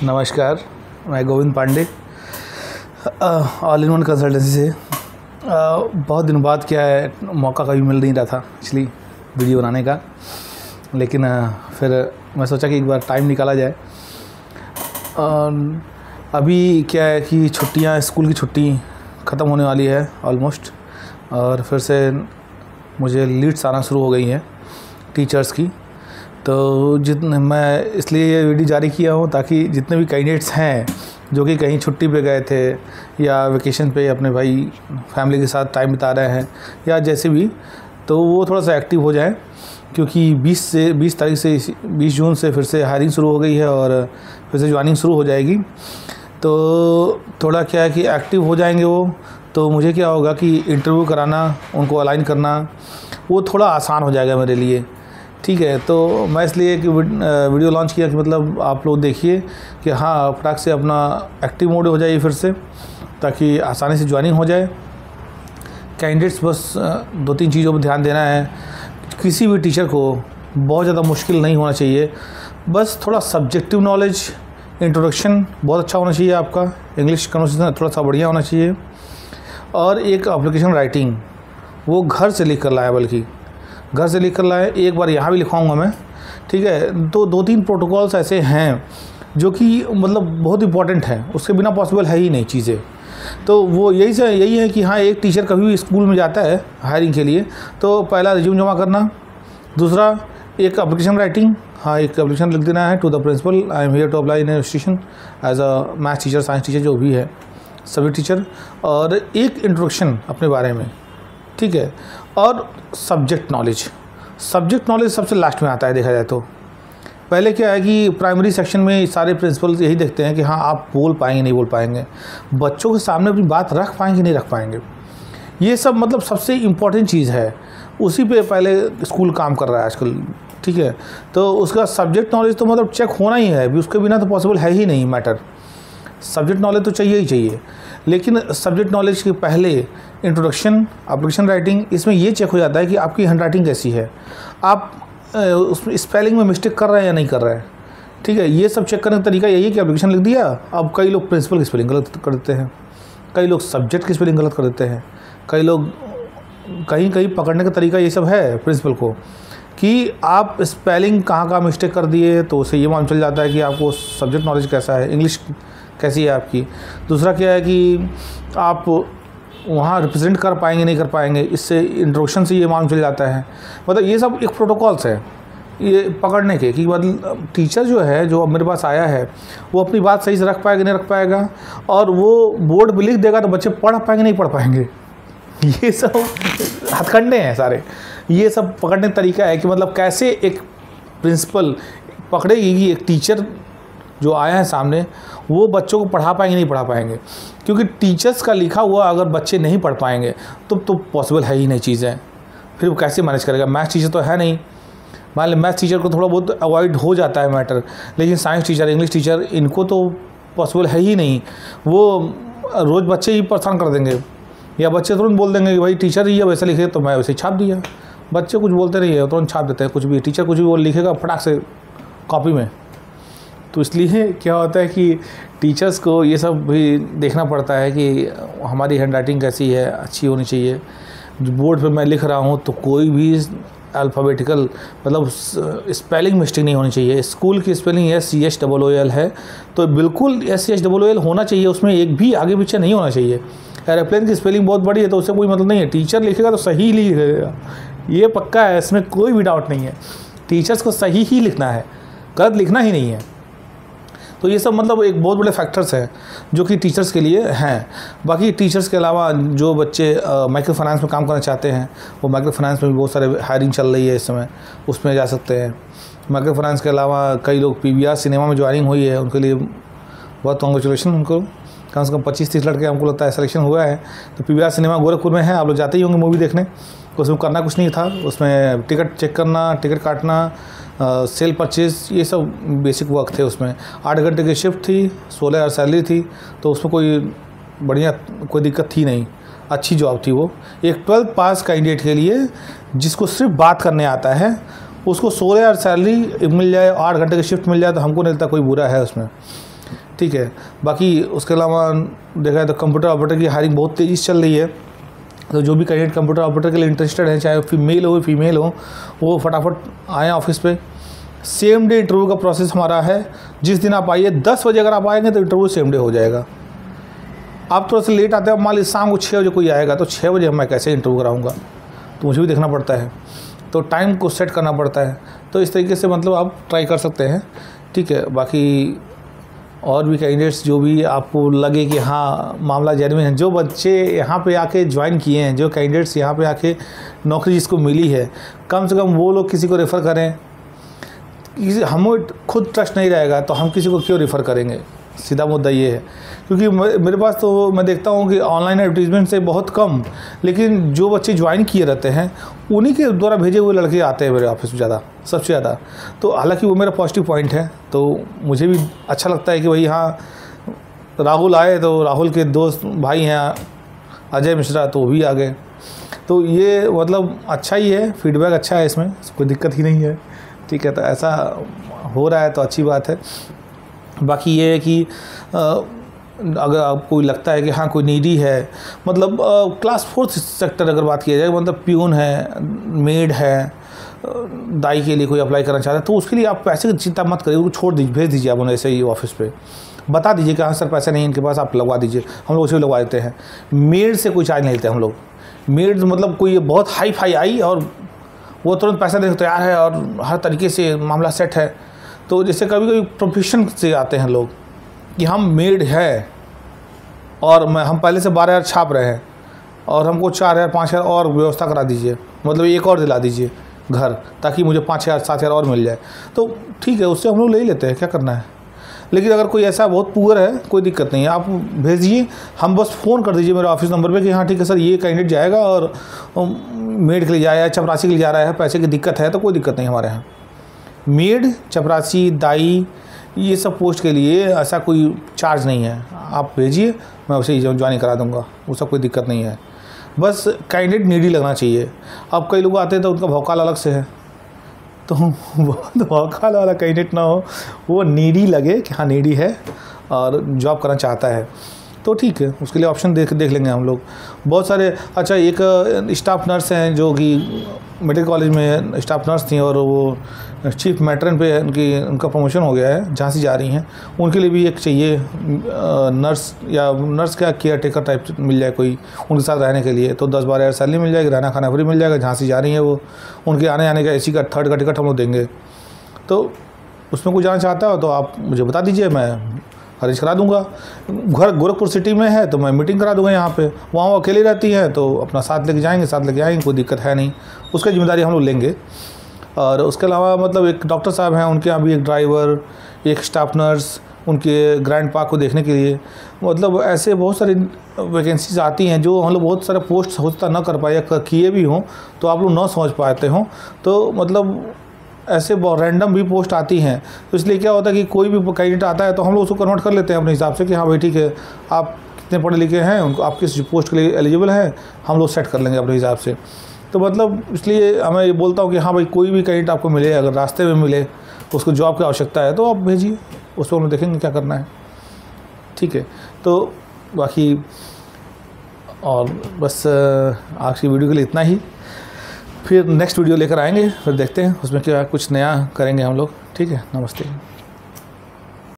नमस्कार, मैं Govind Pandey all in one consultancy से। बहुत दिन बाद क्या है, मौका कभी मिल नहीं रहा था एक्चुअली वीडियो बनाने का, लेकिन फिर मैं सोचा कि एक बार टाइम निकाला जाए। अभी क्या है कि छुट्टियां, स्कूल की छुट्टी ख़त्म होने वाली है ऑलमोस्ट, और फिर से मुझे लीड्स आना शुरू हो गई हैं टीचर्स की। तो जितने मैं इसलिए ये वीडियो जारी किया हूँ ताकि जितने भी कैंडिडेट्स हैं जो कि कहीं छुट्टी पे गए थे या वेकेशन पे अपने भाई फैमिली के साथ टाइम बिता रहे हैं या जैसे भी, तो वो थोड़ा सा एक्टिव हो जाएं, क्योंकि 20 तारीख से 20 जून से फिर से हायरिंग शुरू हो गई है और फिर से ज्वाइनिंग शुरू हो जाएगी। तो थोड़ा क्या है कि एक्टिव हो जाएंगे वो, तो मुझे क्या होगा कि इंटरव्यू कराना, उनको अलाइन करना, वो थोड़ा आसान हो जाएगा मेरे लिए। ठीक है, तो मैं इसलिए कि वीडियो लॉन्च किया कि मतलब आप लोग देखिए कि हाँ, फटाक से अपना एक्टिव मोड हो जाइए फिर से, ताकि आसानी से ज्वाइनिंग हो जाए। कैंडिडेट्स बस 2-3 चीज़ों पर ध्यान देना है। किसी भी टीचर को बहुत ज़्यादा मुश्किल नहीं होना चाहिए, बस थोड़ा सब्जेक्टिव नॉलेज, इंट्रोडक्शन बहुत अच्छा होना चाहिए आपका, इंग्लिश कन्वर्सेशन थोड़ा सा बढ़िया होना चाहिए, और एक एप्लीकेशन राइटिंग वो घर से लिख कर लाए, बल्कि घर से लिख कर लाए। एक बार यहाँ भी लिखवाऊँगा मैं, ठीक है। तो 2-3 प्रोटोकॉल्स ऐसे हैं जो कि मतलब बहुत इंपॉर्टेंट हैं, उसके बिना पॉसिबल है ही नहीं चीज़ें। तो वो यही है कि हाँ, एक टीचर कभी भी स्कूल में जाता है हायरिंग के लिए तो पहला रिज्यूम जमा करना, दूसरा एक एप्लीकेशन राइटिंग, हाँ एक एप्लीकेशन लिख देना है to the principal, I am here to apply in institution as a maths teacher, science teacher, जो भी है सभी टीचर, और एक इंट्रोडक्शन अपने बारे में, ठीक है। और सब्जेक्ट नॉलेज सबसे लास्ट में आता है देखा जाए तो। पहले क्या है कि प्राइमरी सेक्शन में सारे प्रिंसिपल यही देखते हैं कि हाँ, आप बोल पाएंगे नहीं बोल पाएंगे, बच्चों के सामने अपनी बात रख पाएंगे नहीं रख पाएंगे, ये सब मतलब सबसे इम्पॉर्टेंट चीज़ है। उसी पे पहले स्कूल काम कर रहा है आजकल, ठीक है। तो उसका सब्जेक्ट नॉलेज तो मतलब चेक होना ही है, उसके बिना तो पॉसिबल है ही नहीं मैटर। सब्जेक्ट नॉलेज तो चाहिए ही चाहिए, लेकिन सब्जेक्ट नॉलेज के पहले इंट्रोडक्शन, एप्लीकेशन राइटिंग, इसमें ये चेक हो जाता है कि आपकी हैंड राइटिंग कैसी है, आप उसमें स्पेलिंग में मिस्टेक कर रहे हैं या नहीं कर रहे हैं, ठीक है। ये सब चेक करने का तरीका यही है कि एप्लीकेशन लिख दिया। अब कई लोग प्रिंसिपल की स्पेलिंग गलत कर देते हैं, कई लोग सब्जेक्ट की स्पेलिंग गलत कर देते हैं, कई लोग कहीं पकड़ने का तरीका ये सब है प्रिंसिपल को कि आप स्पेलिंग कहाँ मिस्टेक कर दिए, तो उससे ये मालूम चल जाता है कि आपको सब्जेक्ट नॉलेज कैसा है, इंग्लिश कैसी है आपकी। दूसरा क्या है कि आप वहाँ रिप्रेजेंट कर पाएंगे नहीं कर पाएंगे, इससे इंट्रोडक्शन से ये मालूम चल जाता है। मतलब ये सब एक प्रोटोकॉल्स है ये पकड़ने के, कि मतलब टीचर जो है, जो मेरे पास आया है, वो अपनी बात सही से रख पाएगा नहीं रख पाएगा, और वो बोर्ड पर लिख देगा तो बच्चे पढ़ पाएंगे नहीं पढ़ पाएंगे। ये सब हथकंडे हैं सारे, ये सब पकड़ने का तरीका है कि मतलब कैसे एक प्रिंसिपल पकड़ेगी कि एक टीचर जो आया है सामने वो बच्चों को पढ़ा पाएंगे नहीं पढ़ा पाएंगे। क्योंकि टीचर्स का लिखा हुआ अगर बच्चे नहीं पढ़ पाएंगे तो पॉसिबल है ही नहीं चीज़ें, फिर वो कैसे मैनेज करेगा। मैथ्स टीचर तो है नहीं, मान लें मैथ्स टीचर को थोड़ा बहुत अवॉइड हो जाता है मैटर, लेकिन साइंस टीचर, इंग्लिश टीचर, इनको तो पॉसिबल है ही नहीं। वो रोज़ बच्चे ही परेशान कर देंगे, या बच्चे तुरंत बोल देंगे कि भाई टीचर ही वैसे लिखे तो मैं वैसे छाप दिया। बच्चे कुछ बोलते नहीं है, तुरंत छाप देते हैं कुछ भी, टीचर कुछ भी वो लिखेगा फटाक से कॉपी में। तो इसलिए क्या होता है कि टीचर्स को ये सब भी देखना पड़ता है कि हमारी हैंड राइटिंग कैसी है, अच्छी होनी चाहिए। बोर्ड पे मैं लिख रहा हूँ तो कोई भी अल्फ़ाबेटिकल मतलब स्पेलिंग मिस्टेक नहीं होनी चाहिए। स्कूल की स्पेलिंग SCHOOL है तो बिल्कुल SCHOOL होना चाहिए, उसमें एक भी आगे पीछे नहीं होना चाहिए। एरोप्लेन की स्पेलिंग बहुत बड़ी है तो उससे कोई मतलब नहीं है, टीचर लिखेगा तो सही लिखेगा, ये पक्का है, इसमें कोई भी डाउट नहीं है। टीचर्स को सही ही लिखना है, गलत लिखना ही नहीं है। तो ये सब मतलब एक बहुत बड़े फैक्टर्स हैं जो कि टीचर्स के लिए हैं। बाकी टीचर्स के अलावा जो बच्चे माइक्रो फाइनेंस में काम करना चाहते हैं, वो माइक्रो फाइनेंस में भी बहुत सारे हायरिंग चल रही है इस समय, उसमें जा सकते हैं। माइक्रो फाइनेंस के अलावा कई लोग PVR सिनेमा में ज्वाइनिंग हुई है, उनके लिए बहुत कॉन्ग्रेचुलेशन। उनको कम से कम 25-30 लड़के हमको लगता है सिलेक्शन हुआ है। तो PVR सिनेमा गोरखपुर में है, आप लोग जाते ही होंगे मूवी देखने। उसमें करना कुछ नहीं था, उसमें टिकट चेक करना, टिकट काटना, सेल परचेज, ये सब बेसिक वर्क थे। उसमें 8 घंटे की शिफ्ट थी, 16,000 सैलरी थी, तो उसमें कोई दिक्कत थी नहीं, अच्छी जॉब थी वो। एक 12th पास कैंडिडेट के लिए जिसको सिर्फ बात करने आता है, उसको 16,000 सैलरी मिल जाए, 8 घंटे की शिफ्ट मिल जाए, तो हमको नहीं लगता कोई बुरा है उसमें। ठीक है। बाकी उसके अलावा देखा जाए तो कंप्यूटर ऑपरेटर की हायरिंग बहुत तेज़ी से चल रही है। तो जो भी कैंडिडेट कंप्यूटर ऑपरेटर के लिए इंटरेस्टेड है, चाहे मेल हो फीमेल हो, वो फटाफट आएँ ऑफिस पे। सेम डे इंटरव्यू का प्रोसेस हमारा है। जिस दिन आप आइए 10 बजे अगर आप आएंगे तो इंटरव्यू सेम डे हो जाएगा। आप थोड़ा सा लेट आते हैं, मान लीजिए शाम को 6 बजे कोई आएगा तो 6 बजे मैं कैसे इंटरव्यू कराऊंगा, तो मुझे भी देखना पड़ता है, तो टाइम को सेट करना पड़ता है। तो इस तरीके से मतलब आप ट्राई कर सकते हैं, ठीक है। बाकी और भी कैंडिडेट्स जो भी आपको लगे कि हाँ मामला जेन्युइन है, जो बच्चे यहाँ पे आके ज्वाइन किए हैं, जो कैंडिडेट्स यहाँ पे आके नौकरी जिसको मिली है, कम से कम वो लोग किसी को रेफ़र करें। हमें खुद ट्रस्ट नहीं रहेगा तो हम किसी को क्यों रेफ़र करेंगे, सीधा मुद्दा ये है। क्योंकि मेरे पास तो मैं देखता हूँ कि ऑनलाइन एडवर्टीजमेंट से बहुत कम, लेकिन जो बच्चे ज्वाइन किए रहते हैं उन्हीं के द्वारा भेजे हुए लड़के आते हैं मेरे ऑफिस में ज़्यादा, सबसे ज़्यादा। तो हालांकि वो मेरा पॉजिटिव पॉइंट है, तो मुझे भी अच्छा लगता है कि भाई हाँ राहुल आए तो राहुल के दोस्त भाई हैं अजय मिश्रा, तो वो भी आ गए। तो ये मतलब अच्छा ही है, फीडबैक अच्छा है, इसमें कोई दिक्कत ही नहीं है, ठीक है। तो ऐसा हो रहा है तो अच्छी बात है। बाकी ये है कि अगर आपको लगता है कि हाँ कोई नीडी है, मतलब क्लास 4 सेक्टर अगर बात किया जाए, मतलब प्यून है, मेड है, दाई के लिए कोई अप्लाई करना चाहता है, तो उसके लिए आप पैसे की चिंता मत करिए, उसको छोड़ दीजिए, भेज दीजिए आप उन्हें ऐसे ही ऑफिस पे, बता दीजिए कि हाँ सर पैसे नहीं इनके पास, आप लगवा दीजिए, हम लोग उसे भी लगवा देते हैं। मेड से कोई चार्ज नहीं लेते हम लोग। मेड मतलब कोई बहुत हाई फाई आई और वो तुरंत पैसा देने को तैयार है और हर तरीके से मामला सेट है। तो जैसे कभी कभी प्रोफेशन से आते हैं लोग कि हम मेड है और हम पहले से 12,000 छाप रहे हैं और हमको 4,000 5,000 और व्यवस्था करा दीजिए, मतलब एक और दिला दीजिए घर, ताकि मुझे 5,000 7,000 और मिल जाए। तो ठीक है, उससे हम लोग ले ही लेते हैं, क्या करना है। लेकिन अगर कोई ऐसा बहुत पुअर है, कोई दिक्कत नहीं है, आप भेजिए, हम बस फ़ोन कर दीजिए मेरे ऑफिस नंबर पे कि हाँ ठीक है सर ये कैंडिडेट जाएगा और मेड के लिए जाएगा, चपरासी के लिए जा रहा है, पैसे की दिक्कत है, तो कोई दिक्कत नहीं हमारे यहाँ। मेड, चपरासी, दाई, ये सब पोस्ट के लिए ऐसा कोई चार्ज नहीं है, आप भेजिए, मैं उसे ज्वाइन करा दूंगा, वो सब कोई दिक्कत नहीं है। बस कैंडिडेट नीडी लगना चाहिए। अब कई लोग आते हैं तो उनका भौकाल अलग से है, तो बहुत भौकाल वाला कैंडिडेट ना हो, वो नीडी लगे कि हाँ नीडी है और जॉब करना चाहता है, तो ठीक है, उसके लिए ऑप्शन देख लेंगे हम लोग। बहुत सारे, अच्छा एक स्टाफ नर्स हैं जो कि मेडिकल कॉलेज में स्टाफ नर्स थी और वो चीफ मैट्रन पे उनका प्रमोशन हो गया है, झांसी जा रही हैं, उनके लिए भी एक चाहिए नर्स, या नर्स क्या केयर टेकर टाइप मिल जाए कोई उनके साथ रहने के लिए, तो 10-12 हज़ार सैलरी मिल जाएगी, रहना खाना फ्री मिल जाएगा। झांसी जा रही है वो, उनके आने जाने का AC का 3rd का टिकट हम लोग देंगे। तो उसमें कोई जाना चाहता हो तो आप मुझे बता दीजिए, मैं अरेंज करा दूंगा। घर गोरखपुर सिटी में है तो मैं मीटिंग करा दूंगा यहाँ पे, वहाँ वो अकेली रहती हैं तो अपना साथ लेके जाएंगे, साथ लेके आएंगे, कोई दिक्कत है नहीं, उसकी जिम्मेदारी हम लोग लेंगे। और उसके अलावा मतलब एक डॉक्टर साहब हैं, उनके यहाँ भी एक ड्राइवर, एक स्टाफ नर्स, उनके ग्रैंड पा को देखने के लिए, मतलब ऐसे बहुत सारी वैकेंसीज आती हैं जो हम लोग बहुत सारे पोस्ट होता ना कर पाए, या किए भी हों तो आप लोग ना समझ पाते हों, तो मतलब ऐसे बहुत रैंडम भी पोस्ट आती हैं। तो इसलिए क्या होता है कि कोई भी कैंडिडेट आता है तो हम लोग उसको कन्वर्ट कर लेते हैं अपने हिसाब से कि हाँ भाई ठीक है, आप कितने पढ़े लिखे हैं, उनको आप किस पोस्ट के लिए एलिजिबल हैं, हम लोग सेट कर लेंगे अपने हिसाब से। तो मतलब इसलिए मैं ये बोलता हूँ कि हाँ भाई कोई भी कैंडिडेट आपको मिले, अगर रास्ते में मिले तो उसको जॉब की आवश्यकता है तो आप भेजिए, उसको हम लोग देखेंगे क्या करना है, ठीक है। तो बाकी और बस आज की वीडियो के लिए इतना ही, फिर नेक्स्ट वीडियो लेकर आएंगे, फिर देखते हैं उसमें क्या कुछ नया करेंगे हम लोग, ठीक है। नमस्ते।